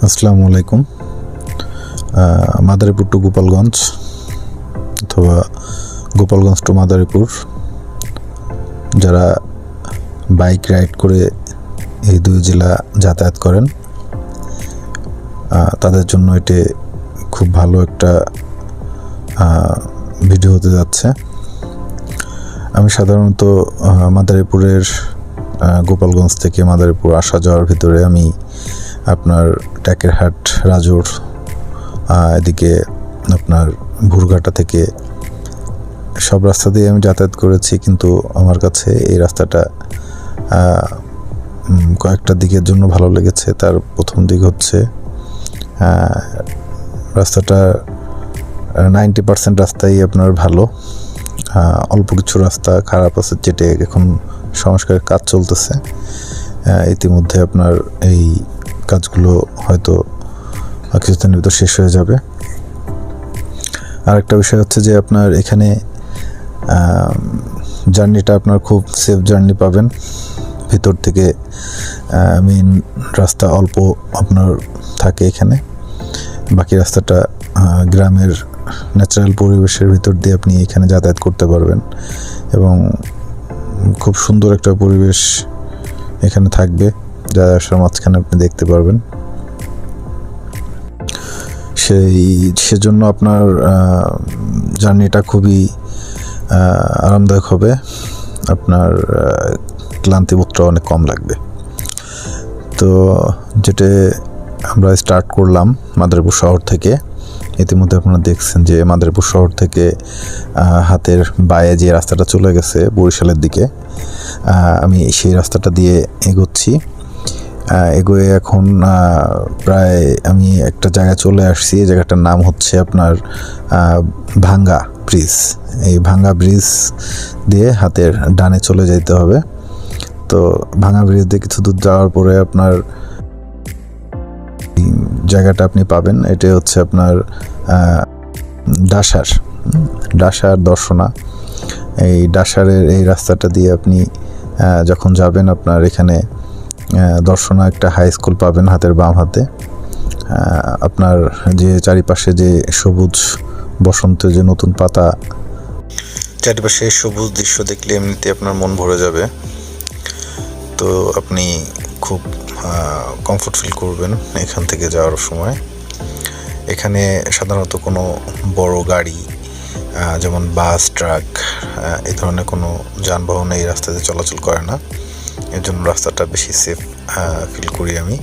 আসসালামু আলাইকুম। মাদারীপুর টু গোপালগঞ্জ অথবা গোপালগঞ্জ টু মাদারীপুর যারা বাইক রাইড করে এই দুই জেলা যাতায়াত করেন তাদের জন্য এটি খুব ভালো একটা ভিডিও হতে যাচ্ছে। আমি সাধারণত মাদারীপুরের গোপালগঞ্জ থেকে মাদারীপুর আসা যাওয়ার ভিতরে আমি আপনার টাকেরহাট, রাজুর, এদিকে আপনার ভুরঘাটা থেকে সব রাস্তা দিয়ে আমি যাতায়াত করেছি, কিন্তু আমার কাছে এই রাস্তাটা কয়েকটা দিকের জন্য ভালো লেগেছে। তার প্রথম দিক হচ্ছে রাস্তাটা 90% রাস্তাই আপনার ভালো, অল্প কিছু রাস্তা খারাপ আছে, যেটা এখন সংস্কারের কাজ চলতেছে। ইতিমধ্যে আপনার এই কাজগুলো হয়তো কিছুদিনের ভিতর শেষ হয়ে যাবে। আরেকটা বিষয় হচ্ছে যে আপনার এখানে জার্নিটা আপনার খুব সেফ জার্নি পাবেন। ভিতর থেকে মেইন রাস্তা অল্প আপনার থাকে এখানে, বাকি রাস্তাটা গ্রামের ন্যাচারাল পরিবেশের ভিতর দিয়ে আপনি এখানে যাতায়াত করতে পারবেন এবং খুব সুন্দর একটা পরিবেশ এখানে থাকবে, যা আসার মাঝখানে আপনি দেখতে পারবেন। সেজন্য আপনার জার্নিটা খুবই আরামদায়ক হবে, আপনার ক্লান্তিবোধটা অনেক কম লাগবে। তো যেটা আমরা স্টার্ট করলাম মাদারীপুর শহর থেকে। ইতিমধ্যে আপনারা দেখছেন যে মাদারীপুর শহর থেকে হাতের বায়ে যে রাস্তাটা চলে গেছে বরিশালের দিকে, আমি সেই রাস্তাটা দিয়ে এগোচ্ছি। এগোয়ে এখন প্রায় আমি একটা জায়গায় চলে আসছি। এই জায়গাটার নাম হচ্ছে আপনার ভাঙ্গা ব্রিজ। এই ভাঙ্গা ব্রিজ দিয়ে হাতের ডানে চলে যেতে হবে। তো ভাঙ্গা ব্রিজ দিয়ে কিছু দূর যাওয়ার পরে আপনার জায়গাটা আপনি পাবেন, এটা হচ্ছে আপনার ডাসার দর্শনা। এই ডাসারের এই রাস্তাটা দিয়ে আপনি যখন যাবেন, আপনার এখানে দর্শনা একটা হাই স্কুল পাবেন হাতের বাম হাতে। আপনার যে চারিপাশে যে সবুজ বসন্তের যে নতুন পাতা, চারিপাশে সবুজ দৃশ্য দেখলে এমনিতে আপনার মন ভরে যাবে। তো আপনি খুব কমফোর্ট ফিল করবেন এখান থেকে যাওয়ার সময়। এখানে সাধারণত কোনো বড় গাড়ি যেমন বাস, ট্রাক এই ধরনের কোনো যানবাহন এই রাস্তাতে চলাচল করে না। এর জন্য রাস্তাটা বেশি সেফ ফিল করি আমি।